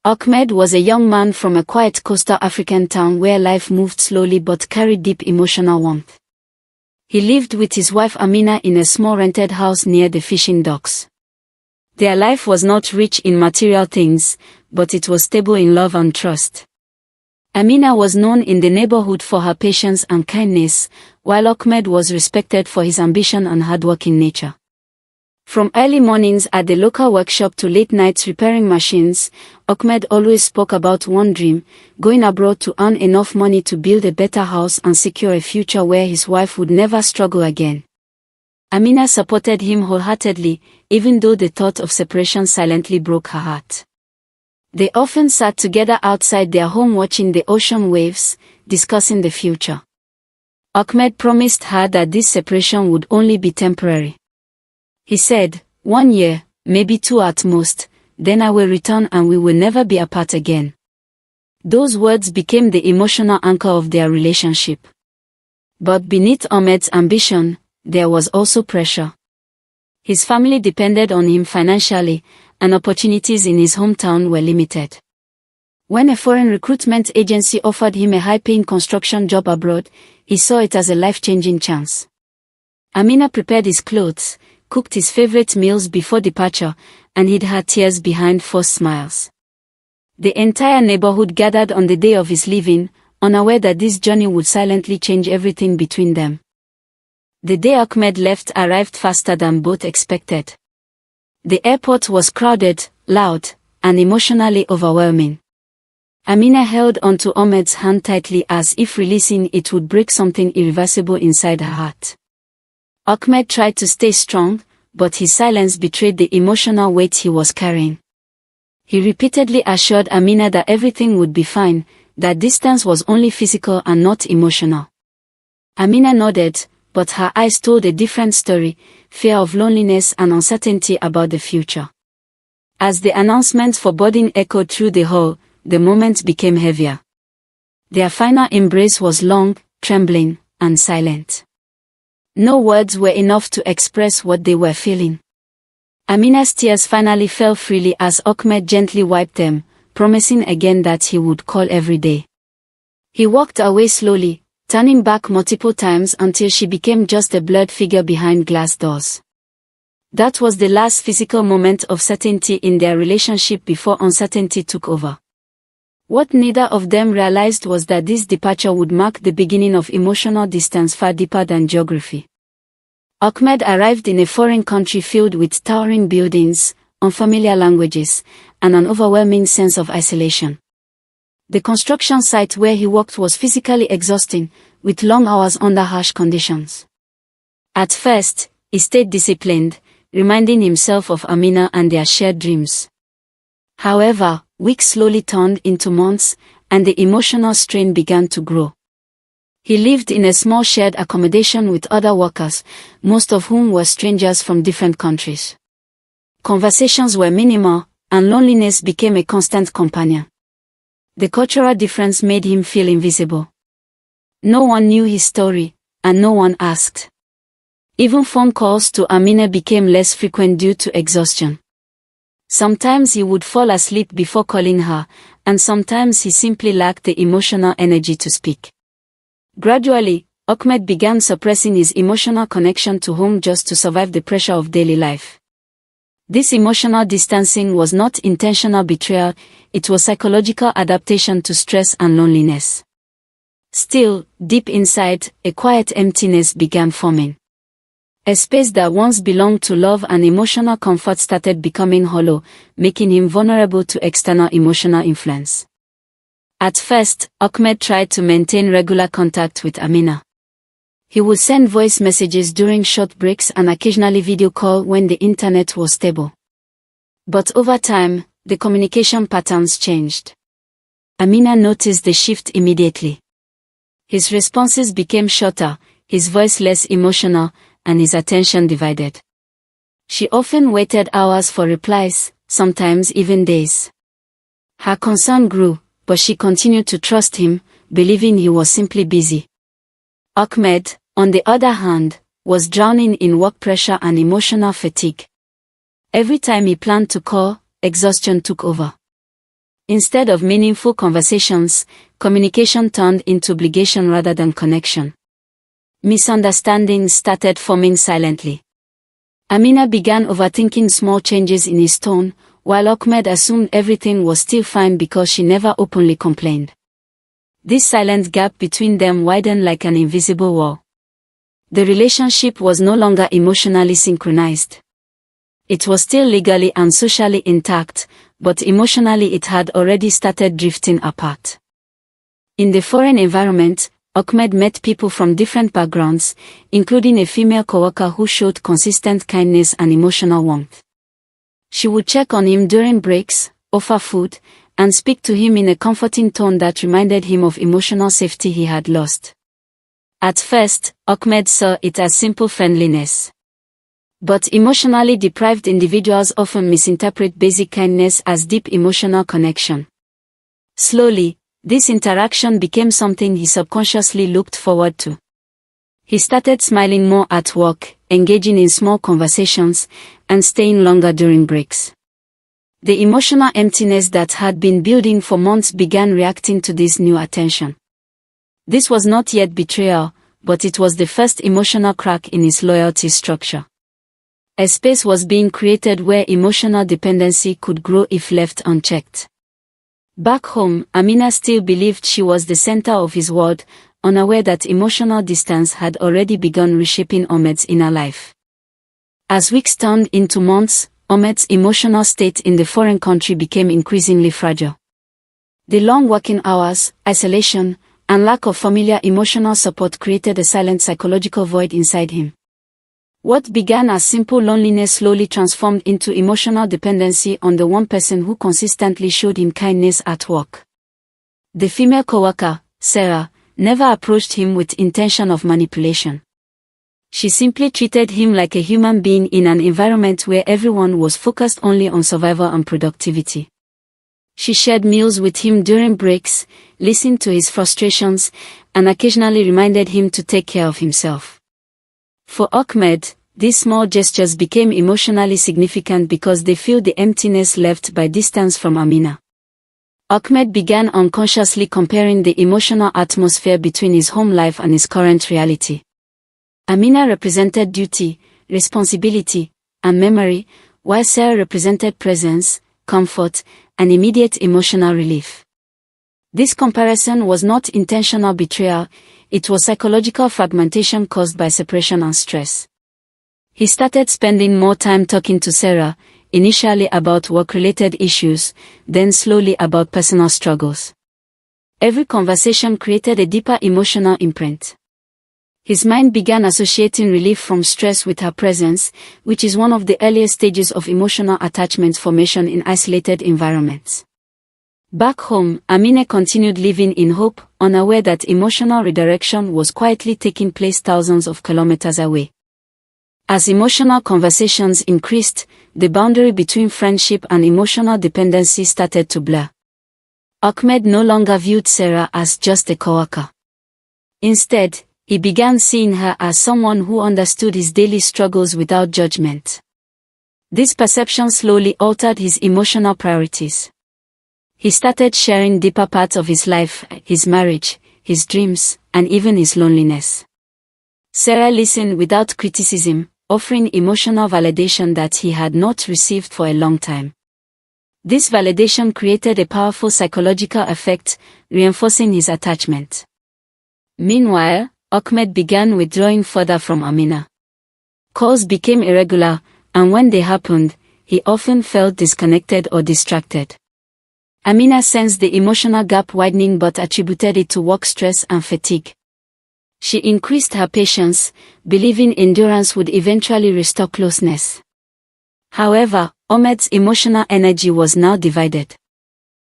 Ahmed was a young man from a quiet coastal African town where life moved slowly but carried deep emotional warmth. He lived with his wife Amina in a small rented house near the fishing docks. Their life was not rich in material things, but it was stable in love and trust. Amina was known in the neighborhood for her patience and kindness, while Ahmed was respected for his ambition and hardworking nature. From early mornings at the local workshop to late nights repairing machines, Ahmed always spoke about one dream: going abroad to earn enough money to build a better house and secure a future where his wife would never struggle again. Amina supported him wholeheartedly, even though the thought of separation silently broke her heart. They often sat together outside their home watching the ocean waves, discussing the future. Ahmed promised her that this separation would only be temporary. He said, "1 year, maybe 2 at most, then I will return and we will never be apart again." Those words became the emotional anchor of their relationship. But beneath Ahmed's ambition, there was also pressure. His family depended on him financially, and opportunities in his hometown were limited. When a foreign recruitment agency offered him a high-paying construction job abroad, he saw it as a life-changing chance. Amina prepared his clothes, cooked his favorite meals before departure, and hid her tears behind forced smiles. The entire neighborhood gathered on the day of his leaving, unaware that this journey would silently change everything between them. The day Ahmed left arrived faster than both expected. The airport was crowded, loud, and emotionally overwhelming. Amina held onto Ahmed's hand tightly as if releasing it would break something irreversible inside her heart. Ahmed tried to stay strong, but his silence betrayed the emotional weight he was carrying. He repeatedly assured Amina that everything would be fine, that distance was only physical and not emotional. Amina nodded, but her eyes told a different story: fear of loneliness and uncertainty about the future. As the announcement for boarding echoed through the hall, the moment became heavier. Their final embrace was long, trembling, and silent. No words were enough to express what they were feeling. Amina's tears finally fell freely as Ahmed gently wiped them, promising again that he would call every day. He walked away slowly, turning back multiple times until she became just a blurred figure behind glass doors. That was the last physical moment of certainty in their relationship before uncertainty took over. What neither of them realized was that this departure would mark the beginning of emotional distance far deeper than geography. Ahmed arrived in a foreign country filled with towering buildings, unfamiliar languages, and an overwhelming sense of isolation. The construction site where he worked was physically exhausting, with long hours under harsh conditions. At first, he stayed disciplined, reminding himself of Amina and their shared dreams. However, weeks slowly turned into months, and the emotional strain began to grow. He lived in a small shared accommodation with other workers, most of whom were strangers from different countries. Conversations were minimal, and loneliness became a constant companion. The cultural difference made him feel invisible. No one knew his story, and no one asked. Even phone calls to Amina became less frequent due to exhaustion. Sometimes he would fall asleep before calling her, and sometimes he simply lacked the emotional energy to speak. Gradually, Ahmed began suppressing his emotional connection to home just to survive the pressure of daily life. This emotional distancing was not intentional betrayal, it was psychological adaptation to stress and loneliness. Still, deep inside, a quiet emptiness began forming. A space that once belonged to love and emotional comfort started becoming hollow, making him vulnerable to external emotional influence. At first, Ahmed tried to maintain regular contact with Amina. He would send voice messages during short breaks and occasionally video call when the internet was stable. But over time, the communication patterns changed. Amina noticed the shift immediately. His responses became shorter, his voice less emotional, and his attention divided. She often waited hours for replies, sometimes even days. Her concern grew, but she continued to trust him, believing he was simply busy. Ahmed, on the other hand, was drowning in work pressure and emotional fatigue. Every time he planned to call, exhaustion took over. Instead of meaningful conversations, communication turned into obligation rather than connection. Misunderstandings started forming silently. Amina began overthinking small changes in his tone, while Ahmed assumed everything was still fine because she never openly complained. This silent gap between them widened like an invisible wall. The relationship was no longer emotionally synchronized. It was still legally and socially intact, but emotionally it had already started drifting apart. In the foreign environment, Ahmed met people from different backgrounds, including a female coworker who showed consistent kindness and emotional warmth. She would check on him during breaks, offer food, and speak to him in a comforting tone that reminded him of emotional safety he had lost. At first, Ahmed saw it as simple friendliness. But emotionally deprived individuals often misinterpret basic kindness as deep emotional connection. Slowly, this interaction became something he subconsciously looked forward to. He started smiling more at work, engaging in small conversations, and staying longer during breaks. The emotional emptiness that had been building for months began reacting to this new attention. This was not yet betrayal, but it was the first emotional crack in his loyalty structure. A space was being created where emotional dependency could grow if left unchecked. Back home, Amina still believed she was the center of his world, unaware that emotional distance had already begun reshaping Ahmed's inner life. As weeks turned into months, Ahmed's emotional state in the foreign country became increasingly fragile. The long working hours, isolation, and lack of familiar emotional support created a silent psychological void inside him. What began as simple loneliness slowly transformed into emotional dependency on the one person who consistently showed him kindness at work. The female coworker, Sarah, never approached him with intention of manipulation. She simply treated him like a human being in an environment where everyone was focused only on survival and productivity. She shared meals with him during breaks, listened to his frustrations, and occasionally reminded him to take care of himself. For Ahmed, these small gestures became emotionally significant because they filled the emptiness left by distance from Amina. Ahmed began unconsciously comparing the emotional atmosphere between his home life and his current reality. Amina represented duty, responsibility, and memory, while Sarah represented presence, comfort, and immediate emotional relief. This comparison was not intentional betrayal, it was psychological fragmentation caused by separation and stress. He started spending more time talking to Sarah, initially about work-related issues, then slowly about personal struggles. Every conversation created a deeper emotional imprint. His mind began associating relief from stress with her presence, which is one of the earliest stages of emotional attachment formation in isolated environments. Back home, Amina continued living in hope, unaware that emotional redirection was quietly taking place thousands of kilometers away. As emotional conversations increased, the boundary between friendship and emotional dependency started to blur. Ahmed no longer viewed Sarah as just a coworker. Instead, he began seeing her as someone who understood his daily struggles without judgment. This perception slowly altered his emotional priorities. He started sharing deeper parts of his life, his marriage, his dreams, and even his loneliness. Sarah listened without criticism, offering emotional validation that he had not received for a long time. This validation created a powerful psychological effect, reinforcing his attachment. Meanwhile, Ahmed began withdrawing further from Amina. Calls became irregular, and when they happened, he often felt disconnected or distracted. Amina sensed the emotional gap widening but attributed it to work stress and fatigue. She increased her patience, believing endurance would eventually restore closeness. However, Ahmed's emotional energy was now divided.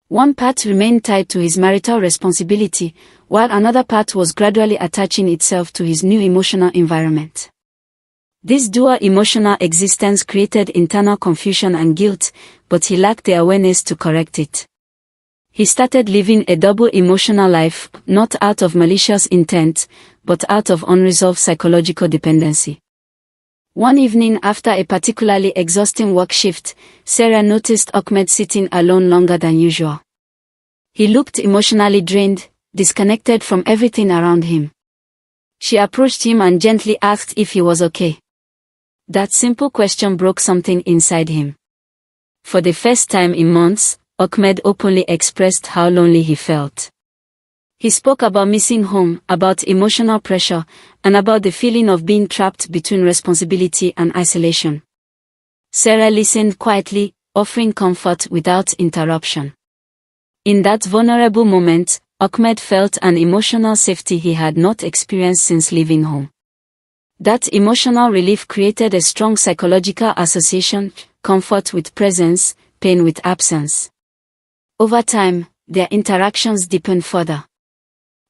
One part remained tied to his marital responsibility, while another part was gradually attaching itself to his new emotional environment. This dual emotional existence created internal confusion and guilt, but he lacked the awareness to correct it. He started living a double emotional life, not out of malicious intent, but out of unresolved psychological dependency. One evening after a particularly exhausting work shift, Sarah noticed Ahmed sitting alone longer than usual. He looked emotionally drained, disconnected from everything around him. She approached him and gently asked if he was okay. That simple question broke something inside him. For the first time in months, Ahmed openly expressed how lonely he felt. He spoke about missing home, about emotional pressure, and about the feeling of being trapped between responsibility and isolation. Sarah listened quietly, offering comfort without interruption. In that vulnerable moment, Ahmed felt an emotional safety he had not experienced since leaving home. That emotional relief created a strong psychological association, comfort with presence, pain with absence. Over time, their interactions deepened further.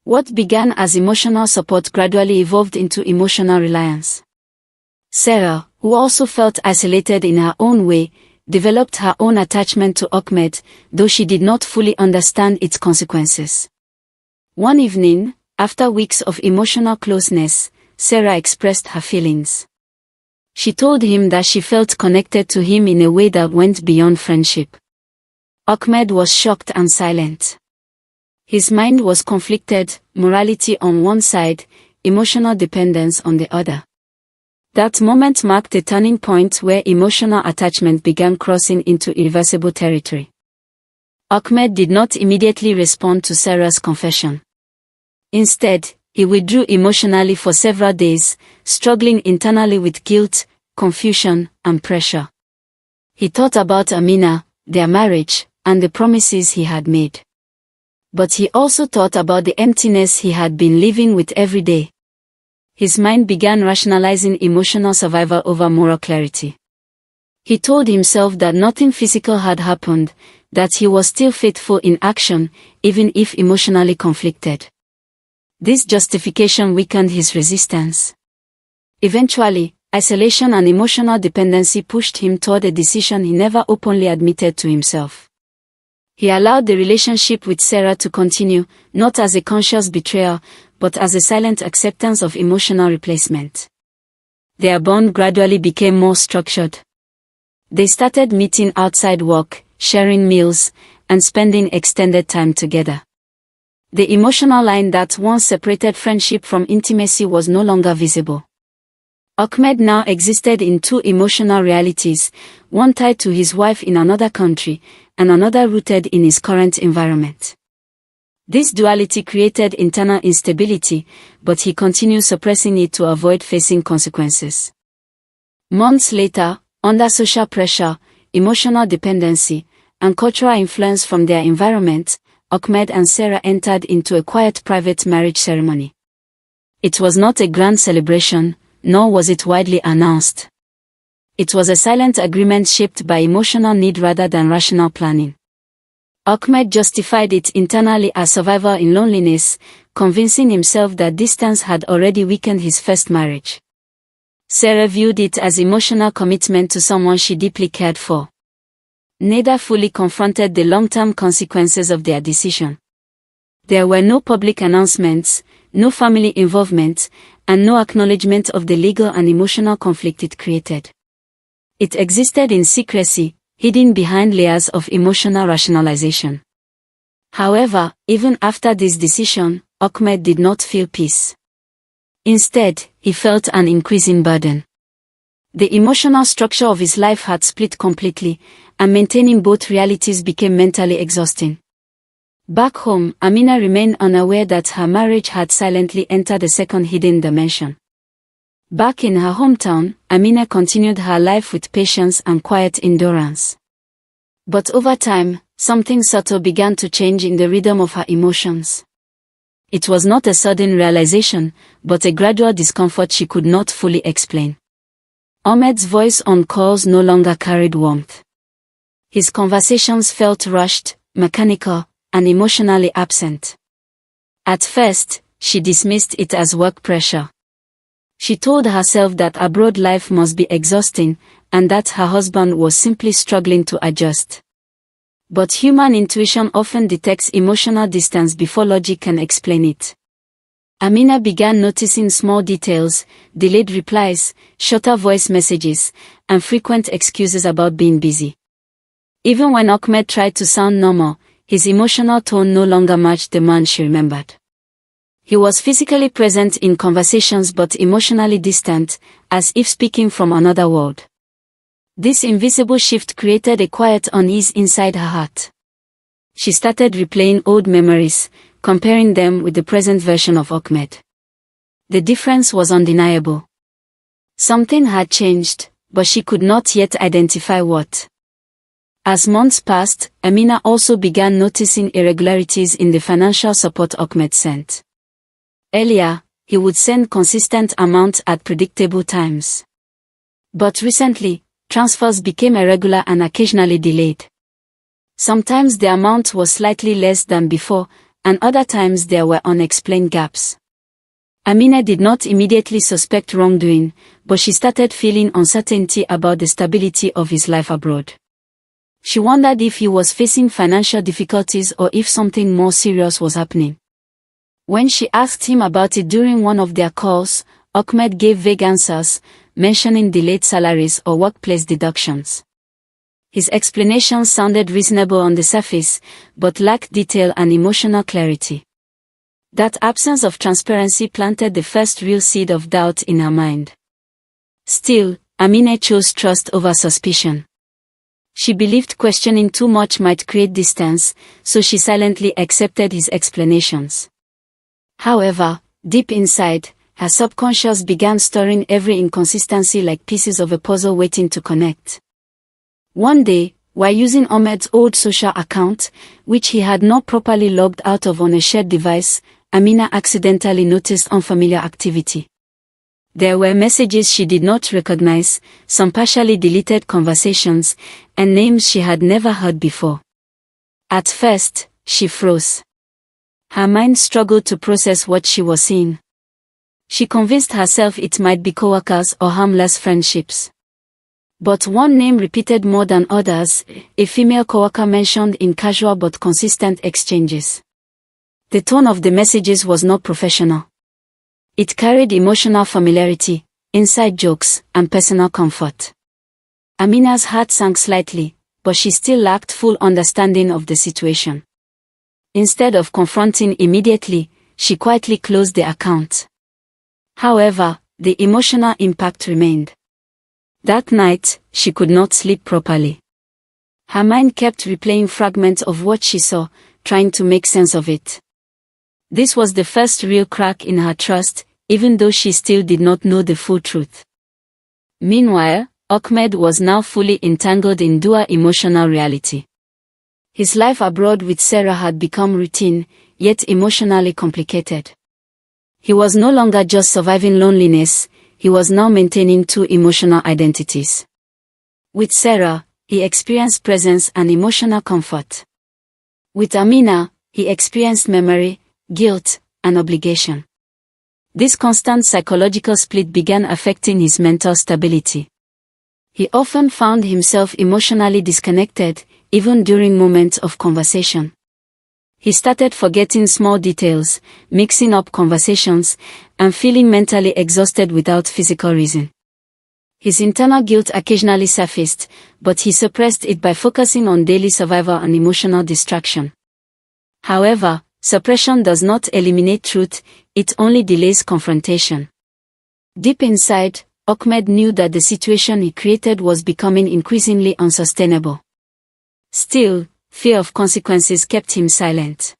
What began as emotional support gradually evolved into emotional reliance. Sarah, who also felt isolated in her own way, developed her own attachment to Ahmed, though she did not fully understand its consequences. One evening, after weeks of emotional closeness, Sarah expressed her feelings. She told him that she felt connected to him in a way that went beyond friendship. Ahmed was shocked and silent. His mind was conflicted, morality on one side, emotional dependence on the other. That moment marked a turning point where emotional attachment began crossing into irreversible territory. Ahmed did not immediately respond to Sarah's confession. Instead, he withdrew emotionally for several days, struggling internally with guilt, confusion, and pressure. He thought about Amina, their marriage, and the promises he had made. But he also thought about the emptiness he had been living with every day. His mind began rationalizing emotional survival over moral clarity. He told himself that nothing physical had happened, that he was still faithful in action, even if emotionally conflicted. This justification weakened his resistance. Eventually, isolation and emotional dependency pushed him toward a decision he never openly admitted to himself. He allowed the relationship with Sarah to continue, not as a conscious betrayal, but as a silent acceptance of emotional replacement. Their bond gradually became more structured. They started meeting outside work, sharing meals, and spending extended time together. The emotional line that once separated friendship from intimacy was no longer visible. Ahmed now existed in two emotional realities, one tied to his wife in another country, and another rooted in his current environment. This duality created internal instability, but he continued suppressing it to avoid facing consequences. Months later, under social pressure, emotional dependency, and cultural influence from their environment, Ahmed and Sarah entered into a quiet private marriage ceremony. It was not a grand celebration, nor was it widely announced. It was a silent agreement shaped by emotional need rather than rational planning. Ahmed justified it internally as survival in loneliness, convincing himself that distance had already weakened his first marriage. Sarah viewed it as emotional commitment to someone she deeply cared for. Neither fully confronted the long-term consequences of their decision. There were no public announcements, no family involvement, and no acknowledgement of the legal and emotional conflict it created. It existed in secrecy, hidden behind layers of emotional rationalization. However, even after this decision, Ahmed did not feel peace. Instead, he felt an increasing burden. The emotional structure of his life had split completely, and maintaining both realities became mentally exhausting. Back home, Amina remained unaware that her marriage had silently entered a second hidden dimension. Back in her hometown, Amina continued her life with patience and quiet endurance. But over time, something subtle began to change in the rhythm of her emotions. It was not a sudden realization, but a gradual discomfort she could not fully explain. Ahmed's voice on calls no longer carried warmth. His conversations felt rushed, mechanical, and emotionally absent. At first, she dismissed it as work pressure. She told herself that abroad life must be exhausting, and that her husband was simply struggling to adjust. But human intuition often detects emotional distance before logic can explain it. Amina began noticing small details, delayed replies, shorter voice messages, and frequent excuses about being busy. Even when Ahmed tried to sound normal, His emotional tone no longer matched the man she remembered. He was physically present in conversations but emotionally distant, as if speaking from another world. This invisible shift created a quiet unease inside her heart. She started replaying old memories, comparing them with the present version of Ahmed. The difference was undeniable. Something had changed, but she could not yet identify what. As months passed, Amina also began noticing irregularities in the financial support Ahmed sent. Earlier, he would send consistent amounts at predictable times. But recently, transfers became irregular and occasionally delayed. Sometimes the amount was slightly less than before, and other times there were unexplained gaps. Amina did not immediately suspect wrongdoing, but she started feeling uncertainty about the stability of his life abroad. She wondered if he was facing financial difficulties or if something more serious was happening. When she asked him about it during one of their calls, Ahmed gave vague answers, mentioning delayed salaries or workplace deductions. His explanations sounded reasonable on the surface, but lacked detail and emotional clarity. That absence of transparency planted the first real seed of doubt in her mind. Still, Amina chose trust over suspicion. She believed questioning too much might create distance, so she silently accepted his explanations. However, deep inside, her subconscious began storing every inconsistency like pieces of a puzzle waiting to connect. One day, while using Ahmed's old social account, which he had not properly logged out of on a shared device, Amina accidentally noticed unfamiliar activity. There were messages she did not recognize, some partially deleted conversations, and names she had never heard before. At first, she froze. Her mind struggled to process what she was seeing. She convinced herself it might be coworkers or harmless friendships. But one name repeated more than others, a female coworker mentioned in casual but consistent exchanges. The tone of the messages was not professional. It carried emotional familiarity, inside jokes, and personal comfort. Amina's heart sank slightly, but she still lacked full understanding of the situation. Instead of confronting immediately, she quietly closed the account. However, the emotional impact remained. That night, she could not sleep properly. Her mind kept replaying fragments of what she saw, trying to make sense of it. This was the first real crack in her trust, even though she still did not know the full truth. Meanwhile, Ahmed was now fully entangled in dual emotional reality. His life abroad with Sarah had become routine, yet emotionally complicated. He was no longer just surviving loneliness, he was now maintaining two emotional identities. With Sarah, he experienced presence and emotional comfort. With Amina, he experienced memory, guilt, and obligation. This constant psychological split began affecting his mental stability. He often found himself emotionally disconnected, even during moments of conversation. He started forgetting small details, mixing up conversations, and feeling mentally exhausted without physical reason. His internal guilt occasionally surfaced, but he suppressed it by focusing on daily survival and emotional distraction. However, suppression does not eliminate truth, it only delays confrontation. Deep inside, Ahmed knew that the situation he created was becoming increasingly unsustainable. Still, fear of consequences kept him silent.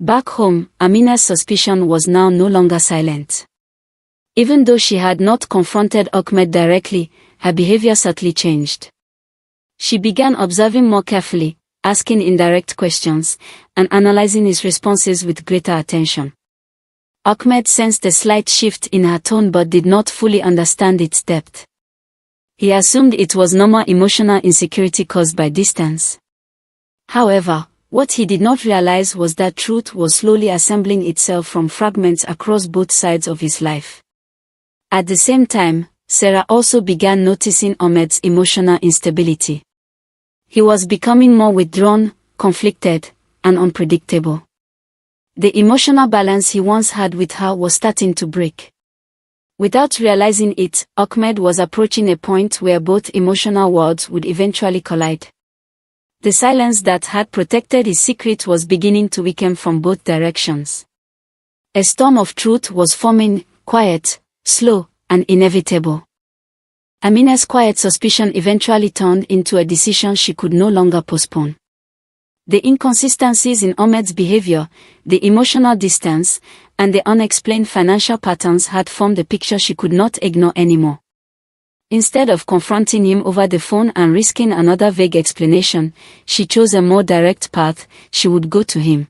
Back home, Amina's suspicion was now no longer silent. Even though she had not confronted Ahmed directly, her behavior subtly changed. She began observing more carefully, asking indirect questions, and analyzing his responses with greater attention. Ahmed sensed a slight shift in her tone but did not fully understand its depth. He assumed it was normal emotional insecurity caused by distance. However, what he did not realize was that truth was slowly assembling itself from fragments across both sides of his life. At the same time, Sarah also began noticing Ahmed's emotional instability. He was becoming more withdrawn, conflicted, and unpredictable. The emotional balance he once had with her was starting to break. Without realizing it, Ahmed was approaching a point where both emotional worlds would eventually collide. The silence that had protected his secret was beginning to weaken from both directions. A storm of truth was forming, quiet, slow, and inevitable. Amina's quiet suspicion eventually turned into a decision she could no longer postpone. The inconsistencies in Ahmed's behavior, the emotional distance, and the unexplained financial patterns had formed a picture she could not ignore anymore. Instead of confronting him over the phone and risking another vague explanation, she chose a more direct path. She would go to him.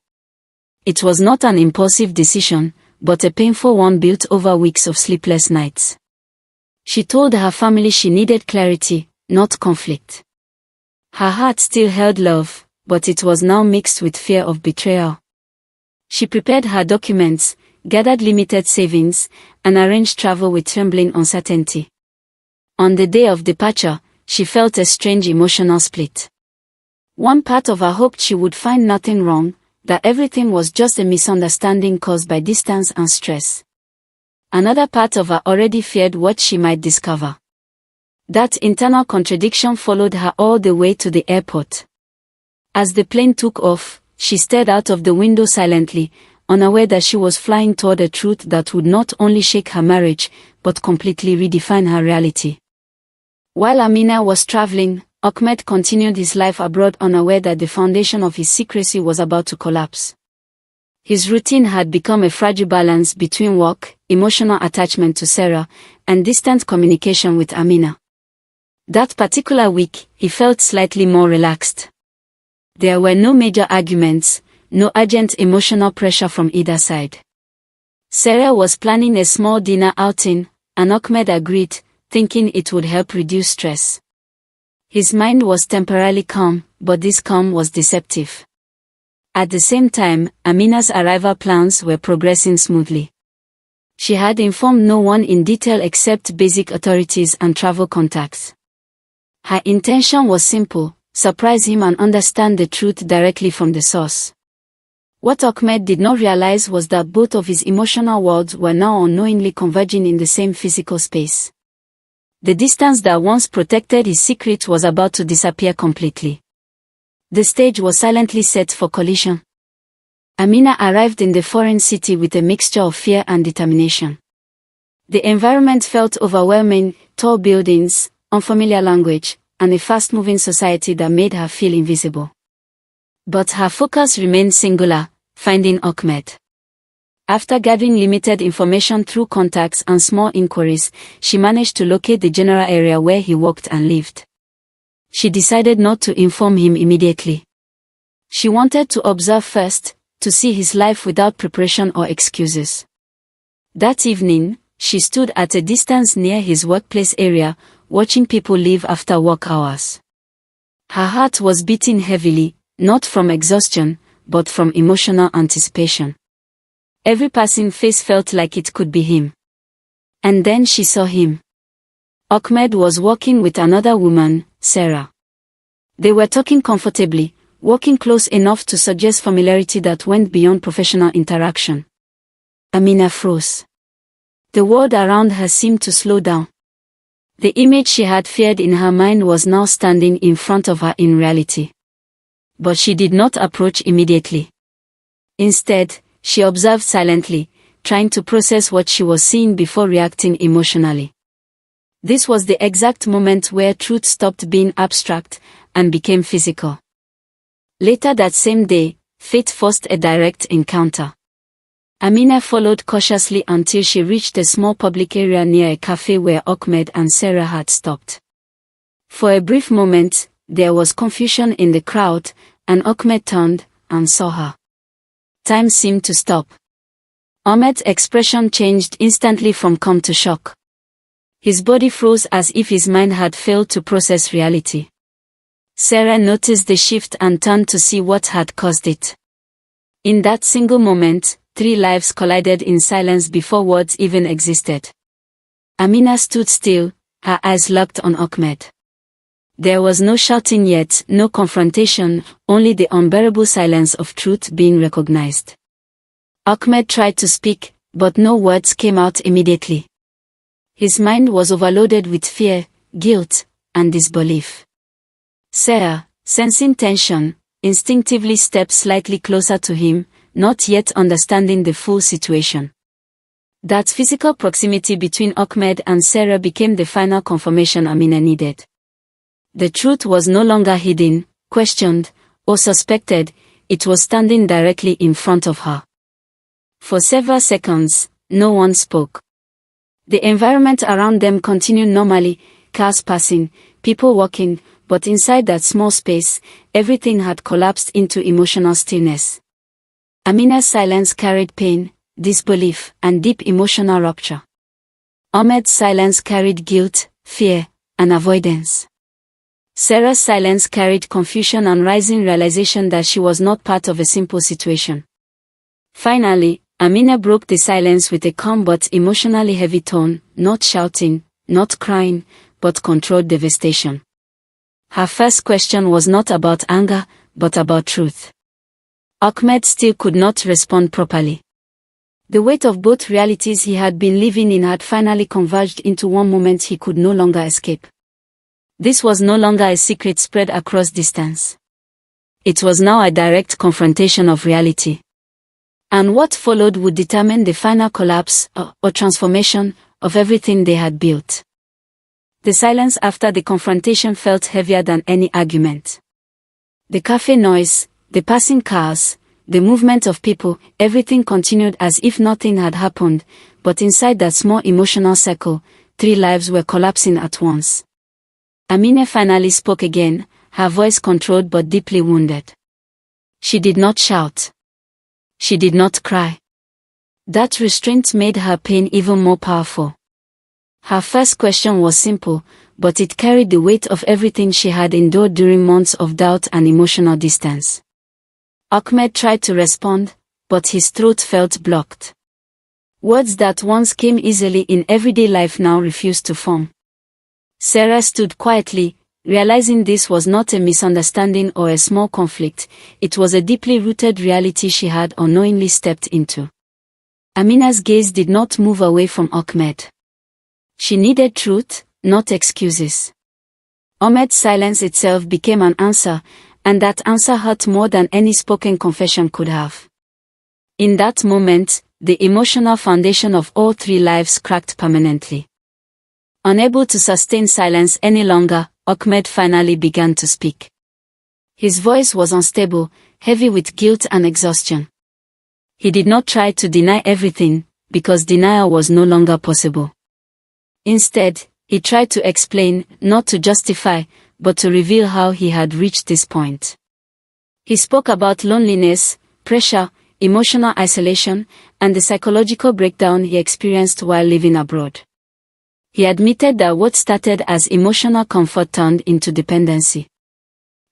It was not an impulsive decision, but a painful one built over weeks of sleepless nights. She told her family she needed clarity, not conflict. Her heart still held love, but it was now mixed with fear of betrayal. She prepared her documents, gathered limited savings, and arranged travel with trembling uncertainty. On the day of departure, she felt a strange emotional split. One part of her hoped she would find nothing wrong, that everything was just a misunderstanding caused by distance and stress. Another part of her already feared what she might discover. That internal contradiction followed her all the way to the airport. As the plane took off, she stared out of the window silently, unaware that she was flying toward a truth that would not only shake her marriage, but completely redefine her reality. While Amina was traveling, Ahmed continued his life abroad, unaware that the foundation of his secrecy was about to collapse. His routine had become a fragile balance between work, emotional attachment to Sarah, and distant communication with Amina. That particular week, he felt slightly more relaxed. There were no major arguments, no urgent emotional pressure from either side. Sarah was planning a small dinner outing, and Ahmed agreed, thinking it would help reduce stress. His mind was temporarily calm, but this calm was deceptive. At the same time, Amina's arrival plans were progressing smoothly. She had informed no one in detail except basic authorities and travel contacts. Her intention was simple: surprise him and understand the truth directly from the source. What Ahmed did not realize was that both of his emotional worlds were now unknowingly converging in the same physical space. The distance that once protected his secret was about to disappear completely. The stage was silently set for collision. Amina arrived in the foreign city with a mixture of fear and determination. The environment felt overwhelming: tall buildings, unfamiliar language, and a fast-moving society that made her feel invisible. But her focus remained singular: finding Ahmed. After gathering limited information through contacts and small inquiries, she managed to locate the general area where he worked and lived. She decided not to inform him immediately. She wanted to observe first, to see his life without preparation or excuses. That evening, she stood at a distance near his workplace area, watching people leave after work hours. Her heart was beating heavily, not from exhaustion, but from emotional anticipation. Every passing face felt like it could be him. And then she saw him. Ahmed was walking with another woman, Sarah. They were talking comfortably, walking close enough to suggest familiarity that went beyond professional interaction. Amina froze. The world around her seemed to slow down. The image she had feared in her mind was now standing in front of her in reality. But she did not approach immediately. Instead, she observed silently, trying to process what she was seeing before reacting emotionally. This was the exact moment where truth stopped being abstract and became physical. Later that same day, fate forced a direct encounter. Amina followed cautiously until she reached a small public area near a cafe where Ahmed and Sarah had stopped. For a brief moment, there was confusion in the crowd, and Ahmed turned and saw her. Time seemed to stop. Ahmed's expression changed instantly from calm to shock. His body froze as if his mind had failed to process reality. Sarah noticed the shift and turned to see what had caused it. In that single moment, 3 lives collided in silence before words even existed. Amina stood still, her eyes locked on Ahmed. There was no shouting yet, no confrontation, only the unbearable silence of truth being recognized. Ahmed tried to speak, but no words came out immediately. His mind was overloaded with fear, guilt, and disbelief. Sarah, Sensing tension, instinctively stepped slightly closer to him, not yet understanding the full situation. That physical proximity between Ahmed and Sarah became the final confirmation Amina needed. The truth was no longer hidden, questioned, or suspected, it was standing directly in front of her. For several seconds, no one spoke. The environment around them continued normally, cars passing, people walking, but inside that small space, everything had collapsed into emotional stillness. Amina's silence carried pain, disbelief, and deep emotional rupture. Ahmed's silence carried guilt, fear, and avoidance. Sarah's silence carried confusion and rising realization that she was not part of a simple situation. Finally, Amina broke the silence with a calm but emotionally heavy tone, not shouting, not crying, but controlled devastation. Her first question was not about anger, but about truth. Ahmed still could not respond properly. The weight of both realities he had been living in had finally converged into one moment he could no longer escape. This was no longer a secret spread across distance. It was now a direct confrontation of reality. And what followed would determine the final collapse, or transformation, of everything they had built. The silence after the confrontation felt heavier than any argument. The cafe noise, the passing cars, the movement of people, everything continued as if nothing had happened, but inside that small emotional circle, 3 lives were collapsing at once. Amina finally spoke again, her voice controlled but deeply wounded. She did not shout. She did not cry. That restraint made her pain even more powerful. Her first question was simple, but it carried the weight of everything she had endured during months of doubt and emotional distance. Ahmed tried to respond, but his throat felt blocked. Words that once came easily in everyday life now refused to form. Sarah stood quietly, realizing this was not a misunderstanding or a small conflict, it was a deeply rooted reality she had unknowingly stepped into. Amina's gaze did not move away from Ahmed. She needed truth, not excuses. Ahmed's silence itself became an answer, and that answer hurt more than any spoken confession could have. In that moment, the emotional foundation of all 3 lives cracked permanently. Unable to sustain silence any longer, Ahmed finally began to speak. His voice was unstable, heavy with guilt and exhaustion. He did not try to deny everything, because denial was no longer possible. Instead, he tried to explain, not to justify, but to reveal how he had reached this point. He spoke about loneliness, pressure, emotional isolation, and the psychological breakdown he experienced while living abroad. He admitted that what started as emotional comfort turned into dependency.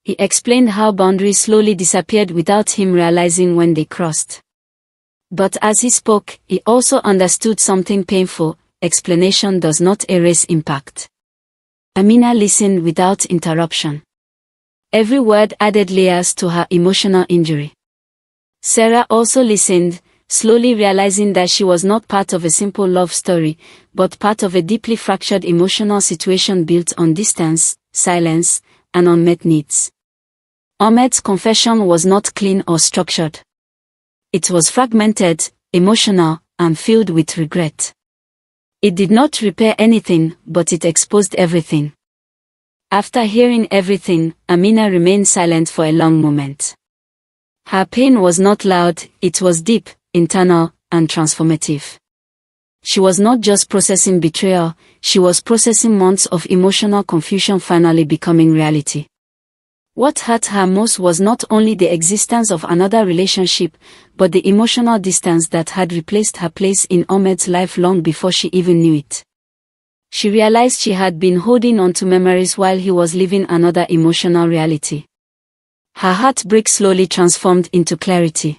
He explained how boundaries slowly disappeared without him realizing when they crossed. But as he spoke, he also understood something painful: explanation does not erase impact. Amina listened without interruption. Every word added layers to her emotional injury. Sarah also listened, slowly realizing that she was not part of a simple love story, but part of a deeply fractured emotional situation built on distance, silence, and unmet needs. Ahmed's confession was not clean or structured. It was fragmented, emotional, and filled with regret. It did not repair anything, but it exposed everything. After hearing everything, Amina remained silent for a long moment. Her pain was not loud, it was deep, internal, and transformative. She was not just processing betrayal, she was processing months of emotional confusion finally becoming reality. What hurt her most was not only the existence of another relationship, but the emotional distance that had replaced her place in Ahmed's life long before she even knew it. She realized she had been holding on to memories while he was living another emotional reality. Her heartbreak slowly transformed into clarity.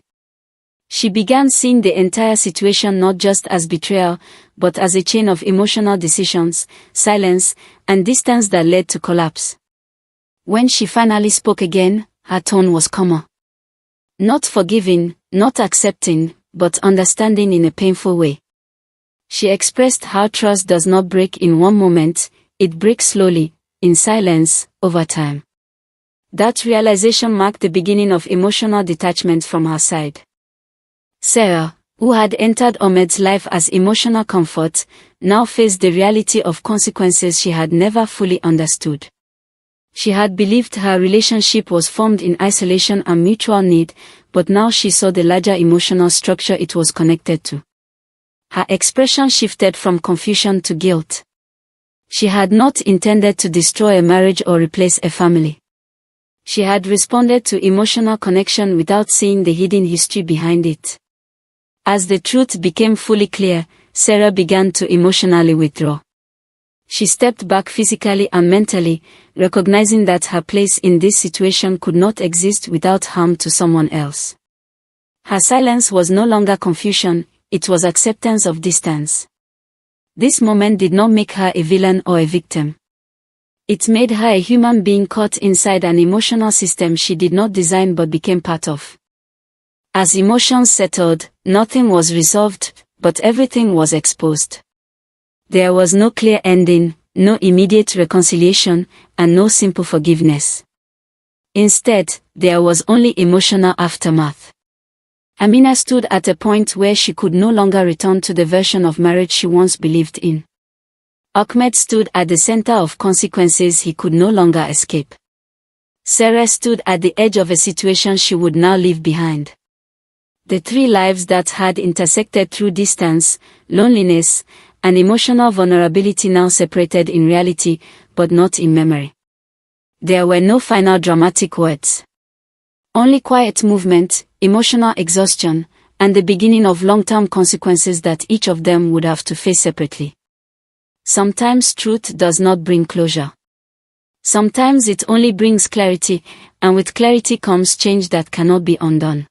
She began seeing the entire situation not just as betrayal, but as a chain of emotional decisions, silence, and distance that led to collapse. When she finally spoke again, her tone was calmer. Not forgiving, not accepting, but understanding in a painful way. She expressed how trust does not break in one moment, it breaks slowly, in silence, over time. That realization marked the beginning of emotional detachment from her side. Sarah, who had entered Ahmed's life as emotional comfort, now faced the reality of consequences she had never fully understood. She had believed her relationship was formed in isolation and mutual need, but now she saw the larger emotional structure it was connected to. Her expression shifted from confusion to guilt. She had not intended to destroy a marriage or replace a family. She had responded to emotional connection without seeing the hidden history behind it. As the truth became fully clear, Sarah began to emotionally withdraw. She stepped back physically and mentally, recognizing that her place in this situation could not exist without harm to someone else. Her silence was no longer confusion, it was acceptance of distance. This moment did not make her a villain or a victim. It made her a human being caught inside an emotional system she did not design but became part of. As emotions settled, nothing was resolved, but everything was exposed. There was no clear ending, no immediate reconciliation, and no simple forgiveness. Instead, there was only emotional aftermath. Amina stood at a point where she could no longer return to the version of marriage she once believed in. Ahmed stood at the center of consequences he could no longer escape. Sarah stood at the edge of a situation she would now leave behind. The three lives that had intersected through distance, loneliness, and emotional vulnerability now separated in reality, but not in memory. There were no final dramatic words. Only quiet movement, emotional exhaustion, and the beginning of long-term consequences that each of them would have to face separately. Sometimes truth does not bring closure. Sometimes it only brings clarity, and with clarity comes change that cannot be undone.